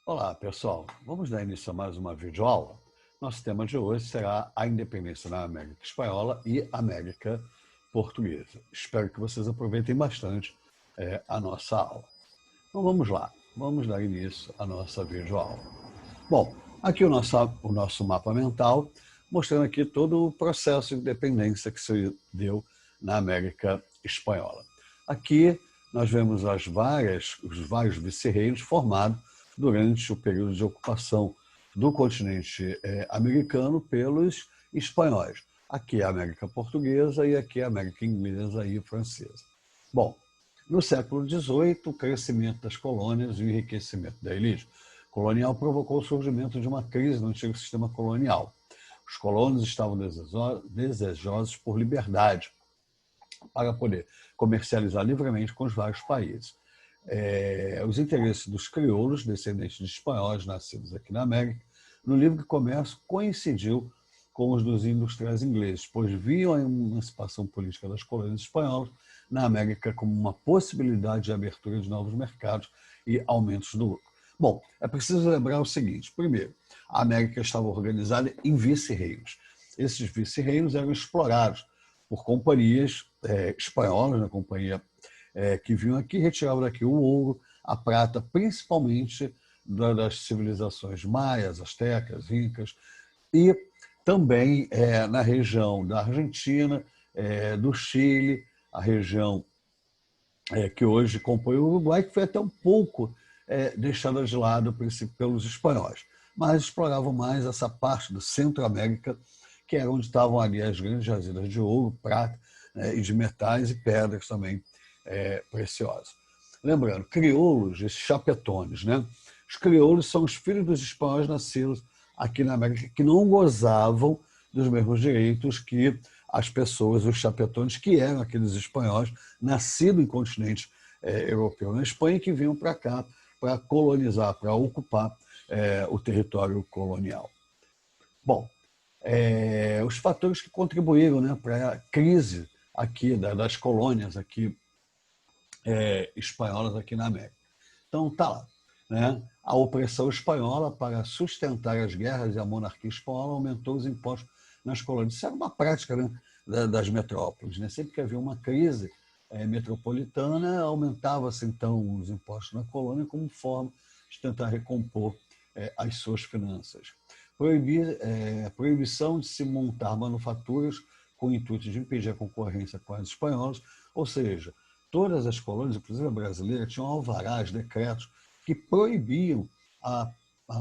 Olá, pessoal. Vamos dar início a mais uma videoaula. Nosso tema de hoje será a independência na América Espanhola e América Portuguesa. Espero que vocês aproveitem bastante a nossa aula. Então vamos lá, vamos dar início à nossa videoaula. Bom, aqui o nosso mapa mental, mostrando aqui todo o processo de independência que se deu na América Espanhola. Aqui nós vemos os vários vice-reinos formados durante o período de ocupação do continente americano pelos espanhóis. Aqui é a América Portuguesa e aqui é a América Inglesa e Francesa. Bom, no século XVIII, o crescimento das colônias e o enriquecimento da elite colonial provocou o surgimento de uma crise no antigo sistema colonial. Os colonos estavam desejosos por liberdade para poder comercializar livremente com os vários países. Os interesses dos crioulos, descendentes de espanhóis nascidos aqui na América, no livre comércio coincidiu com os dos industriais ingleses, pois viam a emancipação política das colônias espanholas na América como uma possibilidade de abertura de novos mercados e aumentos do lucro. Bom, é preciso lembrar o seguinte: primeiro, a América estava organizada em vice-reinos. Esses vice-reinos eram explorados por companhias espanholas, na companhia que vinham aqui, retiravam daqui o ouro, a prata, principalmente das civilizações maias, astecas, incas, e também na região da Argentina, do Chile, a região que hoje compõe o Uruguai, que foi até um pouco deixada de lado pelos espanhóis, mas exploravam mais essa parte do Centro-América, que era onde estavam ali as grandes jazidas de ouro, prata, e de metais e pedras também preciosas. Lembrando, crioulos, esses chapetones, né? Os crioulos são os filhos dos espanhóis nascidos aqui na América, que não gozavam dos mesmos direitos que as pessoas, os chapetones, que eram aqueles espanhóis nascidos em continente europeu, na Espanha, que vinham para cá para colonizar, para ocupar o território colonial. Bom, os fatores que contribuíram, né, para a crise aqui das colônias aqui espanholas aqui na América. Então tá lá, né? A opressão espanhola para sustentar as guerras e a monarquia espanhola aumentou os impostos nas colônias. Isso era uma prática, né, das metrópoles, né? Sempre que havia uma crise metropolitana, aumentava-se então os impostos na colônia como forma de tentar recompor as suas finanças. Proibição de se montar manufaturas com o intuito de impedir a concorrência com as espanholas, ou seja, todas as colônias, inclusive a brasileira, tinham alvarás, decretos, que proibiam a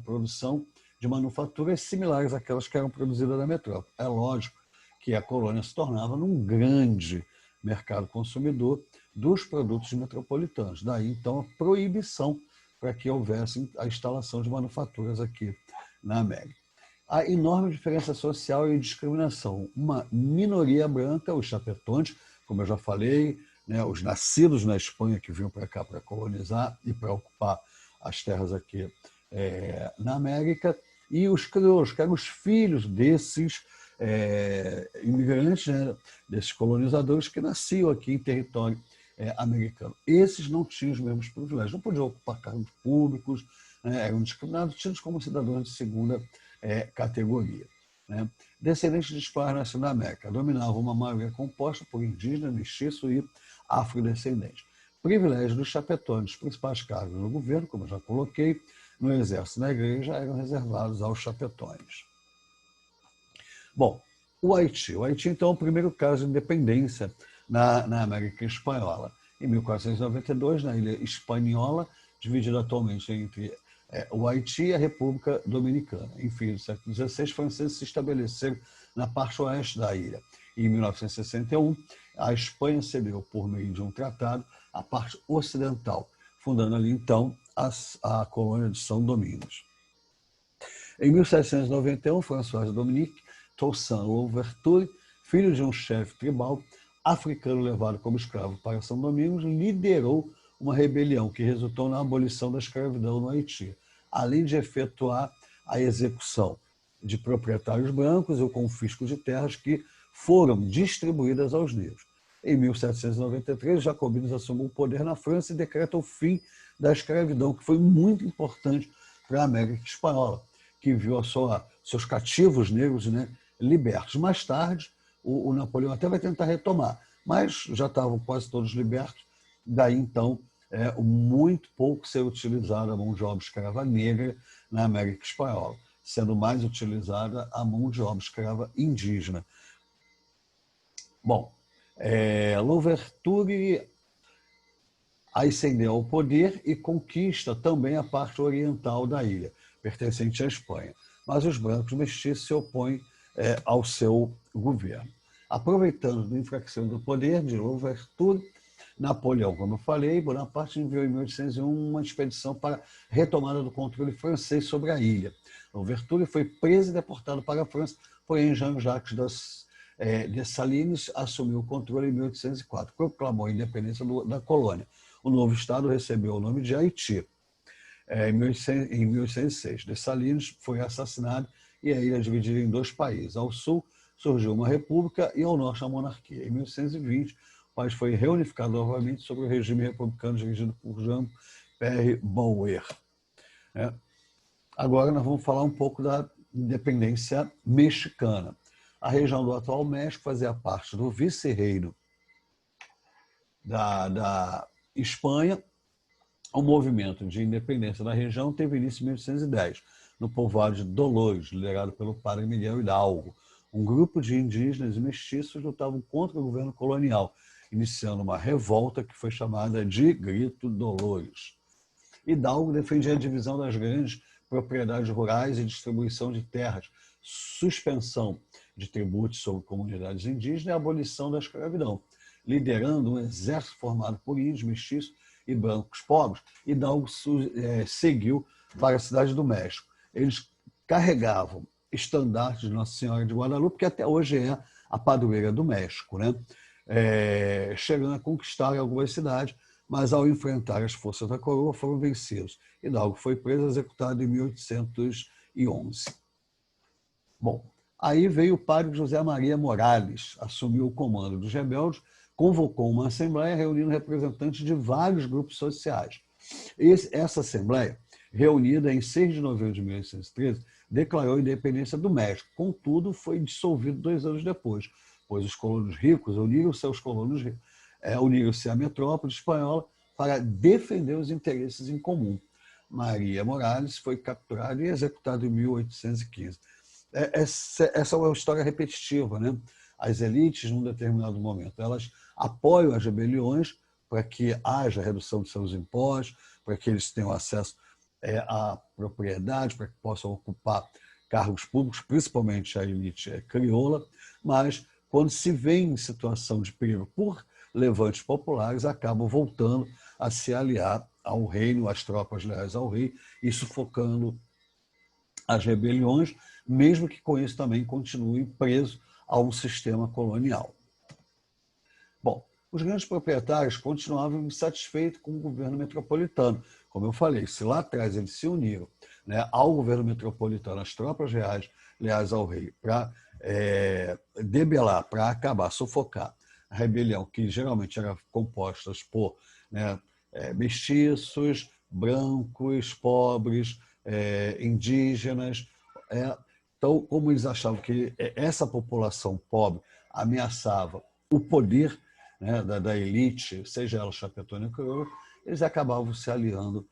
produção de manufaturas similares àquelas que eram produzidas na metrópole. É lógico que a colônia se tornava num grande mercado consumidor dos produtos metropolitanos. Daí, então, a proibição para que houvesse a instalação de manufaturas aqui na América. A enorme diferença social e discriminação. Uma minoria branca, os chapetones, como eu já falei, né, os nascidos na Espanha que vinham para cá para colonizar e para ocupar as terras aqui na América, e os crioulos, que eram os filhos desses imigrantes, né, desses colonizadores que nasciam aqui em território americano. Esses não tinham os mesmos privilégios, não podiam ocupar cargos públicos, né, eram discriminados, tidos como cidadãos de segunda categoria. Né? Descendentes de espanhóis nascidos na América dominavam uma maioria composta por indígenas, mestiços e afrodescendentes. Privilégios dos chapetones, os principais cargos no governo, como eu já coloquei, no exército e na igreja, eram reservados aos chapetones. Bom, o Haiti. O Haiti, então, é o primeiro caso de independência na América Espanhola. Em 1492, na ilha Hispaniola, dividida atualmente entre o Haiti e a República Dominicana. Enfim, no século XVI, os franceses se estabeleceram na parte oeste da ilha. Em 1961, a Espanha cedeu, por meio de um tratado, a parte ocidental, fundando ali, então, a colônia de São Domingos. Em 1791, François Dominique Toussaint Louverture, filho de um chefe tribal africano levado como escravo para São Domingos, liderou uma rebelião que resultou na abolição da escravidão no Haiti, além de efetuar a execução de proprietários brancos e o confisco de terras que foram distribuídas aos negros. Em 1793, os jacobinos assumem o poder na França e decretam o fim da escravidão, que foi muito importante para a América Espanhola, que viu seus cativos negros, né, libertos. Mais tarde, o Napoleão até vai tentar retomar, mas já estavam quase todos libertos. Daí, então, muito pouco ser utilizada a mão de obra escrava negra na América Espanhola, sendo mais utilizada a mão de obra escrava indígena. Bom, Louverture ascendeu ao poder e conquista também a parte oriental da ilha, pertencente à Espanha. Mas os brancos mestiços se opõem ao seu governo. Aproveitando do enfraquecimento do poder de Louverture, Napoleão, como eu falei, Bonaparte enviou em 1801 uma expedição para retomada do controle francês sobre a ilha. Louverture foi preso e deportado para a França, porém Jean-Jacques Dessalines assumiu o controle em 1804, proclamou a independência da colônia. O novo estado recebeu o nome de Haiti. Em 1806, Dessalines foi assassinado e a ilha dividida em dois países. Ao sul surgiu uma república e ao norte a monarquia. Em 1820, o país foi reunificado novamente sob o regime republicano dirigido por Jean-Pierre Bouwer. Agora nós vamos falar um pouco da independência mexicana. A região do atual México fazia parte do vice-reino da Espanha. O movimento de independência da região teve início em 1810, no povoado de Dolores, liderado pelo padre Miguel Hidalgo. Um grupo de indígenas e mestiços lutavam contra o governo colonial, iniciando uma revolta que foi chamada de Grito Dolores. Hidalgo defendia a divisão das grandes propriedades rurais e distribuição de terras, suspensão de tributos sobre comunidades indígenas e abolição da escravidão. Liderando um exército formado por índios, mestiços e brancos pobres, Hidalgo seguiu para a cidade do México. Eles carregavam estandartes de Nossa Senhora de Guadalupe, que até hoje é a padroeira do México, né? Chegando a conquistar algumas cidades, mas ao enfrentar as forças da coroa foram vencidos. Hidalgo foi preso e executado em 1811. Bom, aí veio o padre José Maria Morales, assumiu o comando dos rebeldes, convocou uma assembleia reunindo representantes de vários grupos sociais. Essa assembleia, reunida em 6 de novembro de 1813, declarou a independência do México. Contudo, foi dissolvido 2 anos depois, pois os colonos ricos uniram-se à metrópole espanhola para defender os interesses em comum. Maria Morales foi capturada e executada em 1815. Essa é uma história repetitiva, né? As elites, num determinado momento, elas apoiam as rebeliões para que haja redução de seus impostos, para que eles tenham acesso à propriedade, para que possam ocupar cargos públicos, principalmente a elite crioula, mas quando se vê em situação de perigo por levantes populares, acabam voltando a se aliar ao reino, às tropas leais ao rei, e sufocando as rebeliões, mesmo que com isso também continuem presos a um sistema colonial. Bom, os grandes proprietários continuavam insatisfeitos com o governo metropolitano. Como eu falei, se lá atrás eles se uniram, né, ao governo metropolitano, às tropas reais leais ao rei, para debelar, para acabar, sufocar a rebelião, que geralmente era composta por, né, mestiços, brancos, pobres, indígenas. Então, como eles achavam que essa população pobre ameaçava o poder, né, da elite, seja ela chapetona ou crioula, eles acabavam se aliando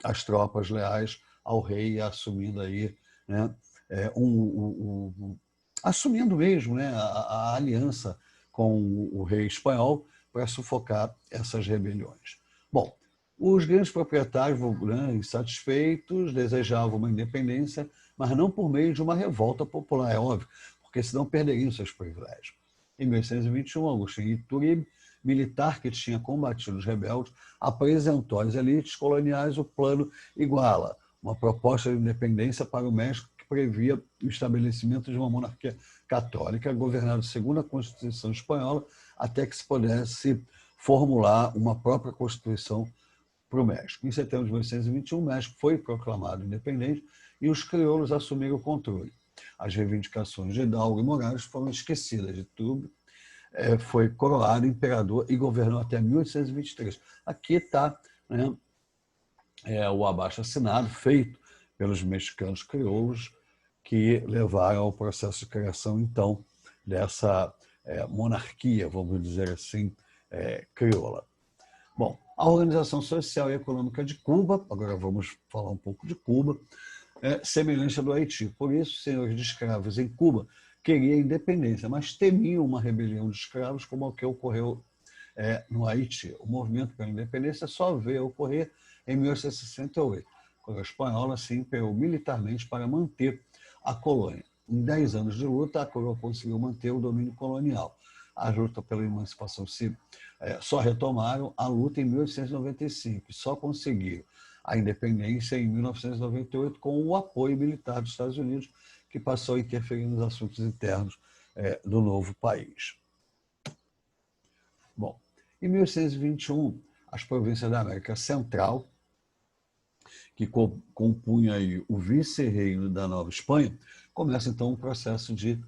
às tropas leais ao rei e assumindo aí, né, assumindo mesmo, né, a aliança com o rei espanhol para sufocar essas rebeliões. Bom, os grandes proprietários, né, insatisfeitos, desejavam uma independência, mas não por meio de uma revolta popular, é óbvio, porque senão perderiam seus privilégios. Em 1821, Agustín Iturbide, militar que tinha combatido os rebeldes, apresentou às elites coloniais o Plano Iguala, uma proposta de independência para o México que previa o estabelecimento de uma monarquia católica governada segundo a Constituição espanhola, até que se pudesse formular uma própria Constituição para o México. Em setembro de 1821, o México foi proclamado independente e os crioulos assumiram o controle. As reivindicações de Hidalgo e Morales foram esquecidas. De tudo, foi coroado imperador e governou até 1823. Aqui está, né, o abaixo-assinado feito pelos mexicanos crioulos que levaram ao processo de criação, então, dessa monarquia, vamos dizer assim, crioula. Bom, a Organização Social e Econômica de Cuba, agora vamos falar um pouco de Cuba, é semelhante à do Haiti. Por isso, senhores de escravos em Cuba queriam independência, mas temiam uma rebelião de escravos como a que ocorreu no Haiti. O movimento pela independência só veio ocorrer em 1868, quando a espanhola se empenhou militarmente para manter a colônia. Em 10 anos de luta, a coroa conseguiu manter o domínio colonial. A luta pela emancipação só retomaram a luta em 1895 e só conseguiram a independência em 1998 com o apoio militar dos Estados Unidos, que passou a interferir nos assuntos internos do novo país. Bom, em 1821, as províncias da América Central, que compunha aí o vice-reino da Nova Espanha, começa então um processo de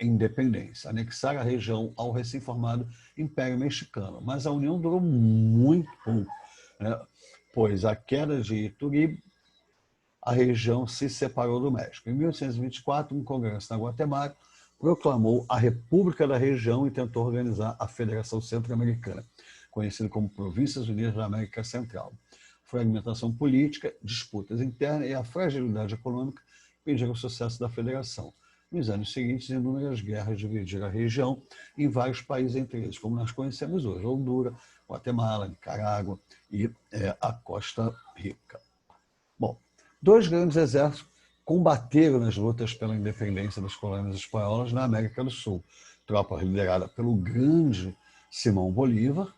independência, anexar a região ao recém-formado Império Mexicano. Mas a união durou muito pouco, né? Pois a queda de Iturbide, a região se separou do México. Em 1824, um congresso na Guatemala proclamou a República da região e tentou organizar a Federação Centro-Americana, conhecida como Províncias Unidas da América Central. Fragmentação política, disputas internas e a fragilidade econômica impediram o sucesso da federação. Nos anos seguintes, inúmeras guerras dividiram a região em vários países, entre eles, como nós conhecemos hoje, Honduras, Guatemala, Nicarágua e a Costa Rica. Bom, 2 grandes exércitos combateram nas lutas pela independência das colônias espanholas na América do Sul. Tropa liderada pelo grande Simão Bolívar,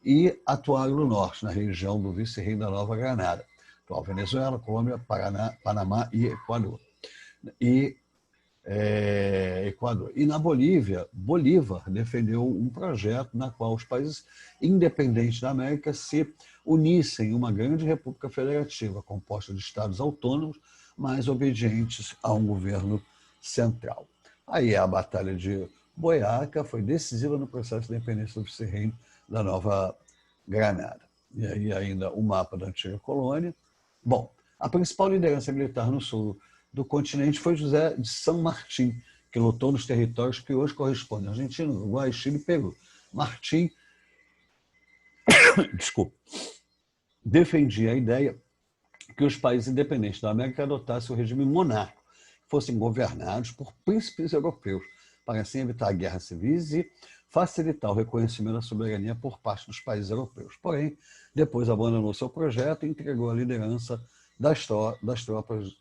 e atuaram no norte, na região do vice-reino da Nova Granada, atual Venezuela, Colômbia, Panamá e Equador. E na Bolívia, Bolívar defendeu um projeto na qual os países independentes da América se unissem em uma grande república federativa, composta de estados autônomos, mas obedientes a um governo central. Aí a Batalha de Boyacá foi decisiva no processo de independência do vice-reino da Nova Granada. E aí ainda o mapa da antiga colônia. Bom, a principal liderança militar no sul do continente foi José de San Martín, que lutou nos territórios que hoje correspondem à Argentina, Uruguai, Chile e Peru. Martín defendia a ideia que os países independentes da América adotassem o regime monárquico, fossem governados por príncipes europeus, para assim evitar guerras civis e facilitar o reconhecimento da soberania por parte dos países europeus. Porém, depois abandonou seu projeto e entregou a liderança das tropas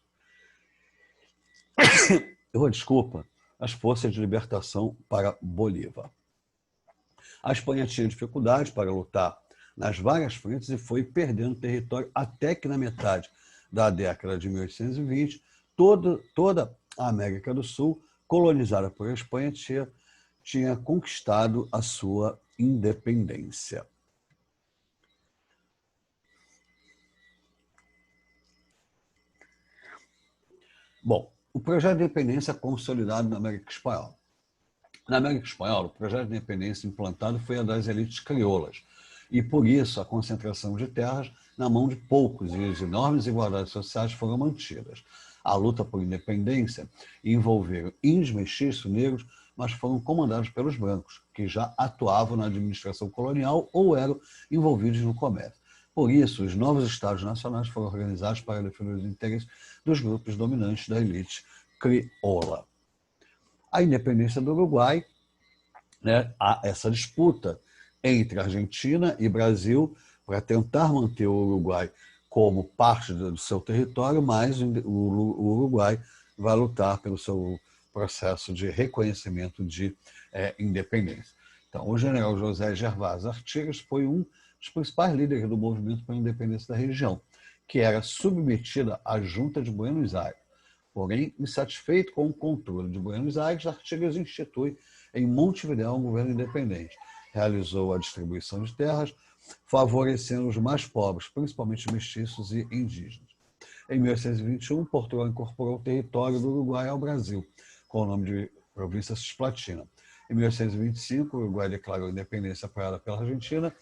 as forças de libertação para Bolívar. A Espanha tinha dificuldades para lutar nas várias frentes e foi perdendo território até que na metade da década de 1820, toda a América do Sul, colonizada por Espanha, tinha conquistado a sua independência. Bom, o projeto de independência consolidado na América Espanhola. Na América Espanhola, o projeto de independência implantado foi a das elites crioulas, e por isso a concentração de terras na mão de poucos e as enormes desigualdades sociais foram mantidas. A luta por independência envolveu índios, mestiços, negros, mas foram comandados pelos brancos, que já atuavam na administração colonial ou eram envolvidos no comércio. Por isso, os novos estados nacionais foram organizados para defender os interesses dos grupos dominantes da elite crioula. A independência do Uruguai, né, há essa disputa entre Argentina e Brasil para tentar manter o Uruguai como parte do seu território, mas o Uruguai vai lutar pelo seu processo de reconhecimento de independência. Então, o general José Gervásio Artigas foi um dos principais líderes do movimento pela independência da região, que era submetida à Junta de Buenos Aires. Porém, insatisfeito com o controle de Buenos Aires, Artigas institui em Montevidéu um governo independente. Realizou a distribuição de terras, favorecendo os mais pobres, principalmente mestiços e indígenas. Em 1821, Portugal incorporou o território do Uruguai ao Brasil, com o nome de Província Cisplatina. Em 1825, o Uruguai declarou independência apoiada pela Argentina,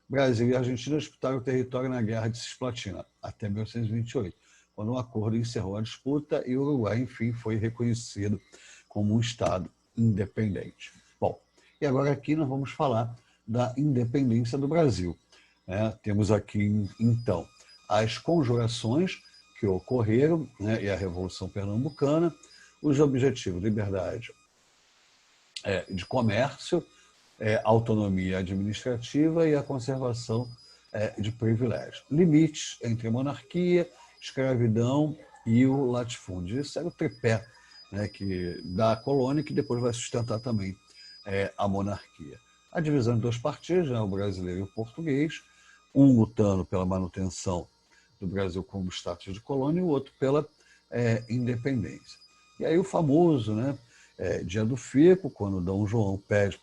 Brasil e Argentina disputaram o território na Guerra de Cisplatina, até 1828, quando um acordo encerrou a disputa e o Uruguai, enfim, foi reconhecido como um Estado independente. Bom, e agora aqui nós vamos falar da independência do Brasil. Temos aqui, então, as conjurações que ocorreram, e a Revolução Pernambucana, os objetivos: liberdade de comércio, autonomia administrativa e a conservação de privilégios. Limites entre a monarquia, escravidão e o latifúndio. Isso era o tripé da colônia, que depois vai sustentar também a monarquia. A divisão em dois partidos, o brasileiro e o português, um lutando pela manutenção do Brasil como status de colônia e o outro pela independência. E aí o famoso Dia do Fico, quando Dom João pede,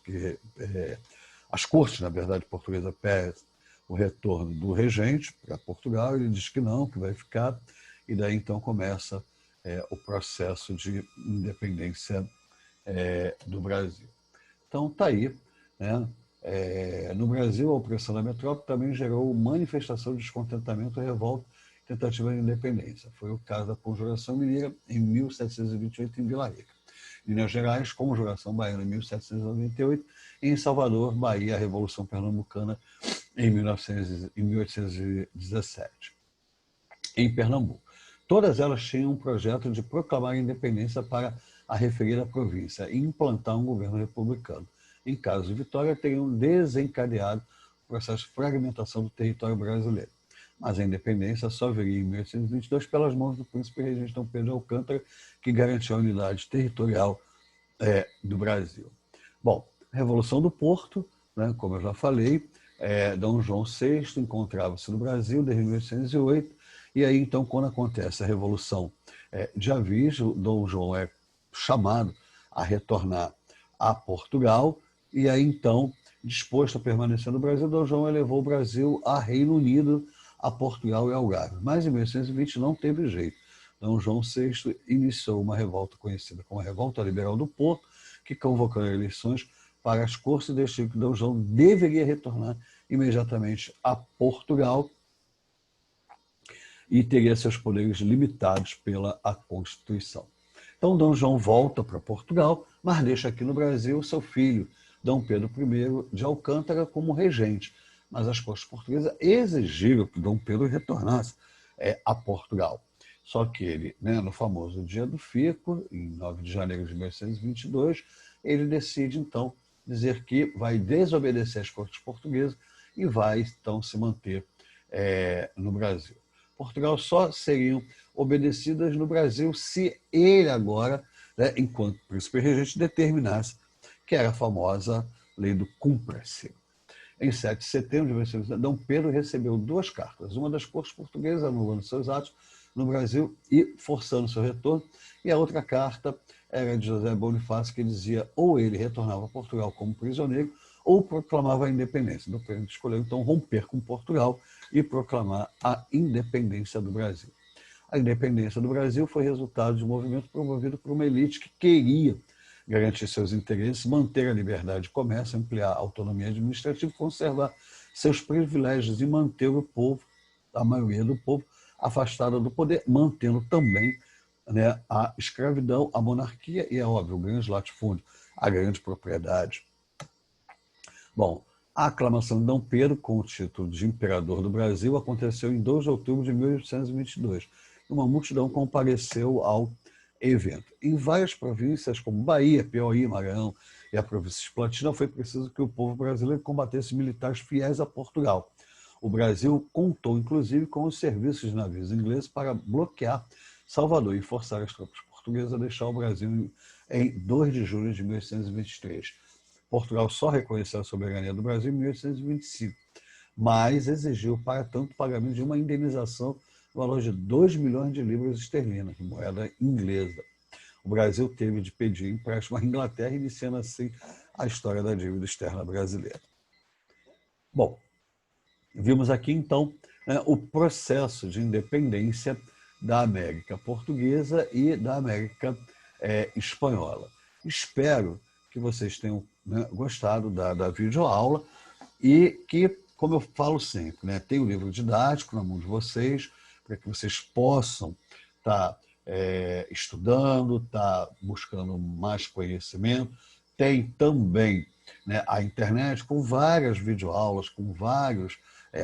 as cortes, na verdade, portuguesa pedem o retorno do regente para Portugal, ele diz que não, que vai ficar, e daí então começa o processo de independência do Brasil. Então está aí, no Brasil, a opressão da metrópole também gerou manifestação de descontentamento, revolta, tentativa de independência. Foi o caso da Conjuração Mineira, em 1728, em Vila Rica. Minas Gerais, Conjuração Baiana, em 1798, e em Salvador, Bahia, a Revolução Pernambucana, em 1817. Em Pernambuco. Todas elas tinham um projeto de proclamar a independência para a referida província e implantar um governo republicano. Em caso de vitória, teriam desencadeado o processo de fragmentação do território brasileiro. Mas a independência só viria em 1822 pelas mãos do príncipe regente Dom Pedro de Alcântara, que garantiu a unidade territorial do Brasil. Bom, Revolução do Porto, como eu já falei, Dom João VI encontrava-se no Brasil desde 1808, e aí então, quando acontece a Revolução de Aviso, Dom João é chamado a retornar a Portugal, e aí então, disposto a permanecer no Brasil, Dom João elevou o Brasil a Reino Unido, a Portugal e Algarve. Mas em 1820 não teve jeito. Dom João VI iniciou uma revolta conhecida como a Revolta Liberal do Porto, que convocou eleições para as cortes e decidiu que Dom João deveria retornar imediatamente a Portugal e teria seus poderes limitados pela Constituição. Então, Dom João volta para Portugal, mas deixa aqui no Brasil seu filho, Dom Pedro I de Alcântara, como regente. Mas as cortes portuguesas exigiram que Dom Pedro retornasse a Portugal. Só que ele, no famoso Dia do Fico, em 9 de janeiro de 1822, ele decide, então, dizer que vai desobedecer às cortes portuguesas e vai, então, se manter no Brasil. Portugal só seriam obedecidas no Brasil se ele agora, enquanto príncipe regente, determinasse que era a famosa lei do cumpra-se. Em 7 de setembro de 1822, Dom Pedro recebeu 2 cartas, uma das cortes portuguesas anulando seus atos no Brasil e forçando seu retorno, e a outra carta era de José Bonifácio, que dizia ou ele retornava a Portugal como prisioneiro ou proclamava a independência. Dom Pedro escolheu então romper com Portugal e proclamar a independência do Brasil. A independência do Brasil foi resultado de um movimento promovido por uma elite que queria garantir seus interesses, manter a liberdade de comércio, ampliar a autonomia administrativa, conservar seus privilégios e manter o povo, a maioria do povo, afastada do poder, mantendo também a escravidão, a monarquia e, é óbvio, o grande latifúndio, a grande propriedade. Bom, a aclamação de Dom Pedro com o título de imperador do Brasil aconteceu em 2 de outubro de 1822. Uma multidão compareceu ao evento. Em várias províncias, como Bahia, Piauí, Maranhão e a província de Platina, foi preciso que o povo brasileiro combatesse militares fiéis a Portugal. O Brasil contou, inclusive, com os serviços de navios ingleses para bloquear Salvador e forçar as tropas portuguesas a deixar o Brasil em 2 de julho de 1823. Portugal só reconheceu a soberania do Brasil em 1825, mas exigiu, para tanto, o pagamento de uma indenização no valor de 2 milhões de libras esterlinas, moeda inglesa. O Brasil teve de pedir empréstimo à Inglaterra, iniciando assim a história da dívida externa brasileira. Bom, vimos aqui então o processo de independência da América Portuguesa e da América Espanhola. Espero que vocês tenham gostado da videoaula e que como eu falo sempre, né, tem o livro didático na mão de vocês, para que vocês possam estar estudando, estar buscando mais conhecimento. Tem também, né, a internet com várias videoaulas, com vários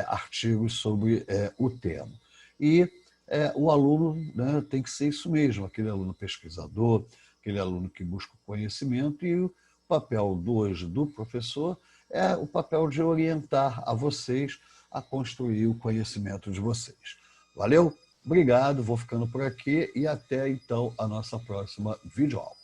artigos sobre o tema. E o aluno, né, tem que ser isso mesmo, aquele aluno pesquisador, aquele aluno que busca o conhecimento, e o papel hoje do professor é o papel de orientar a vocês a construir o conhecimento de vocês. Valeu? Obrigado, vou ficando por aqui e até então a nossa próxima videoaula.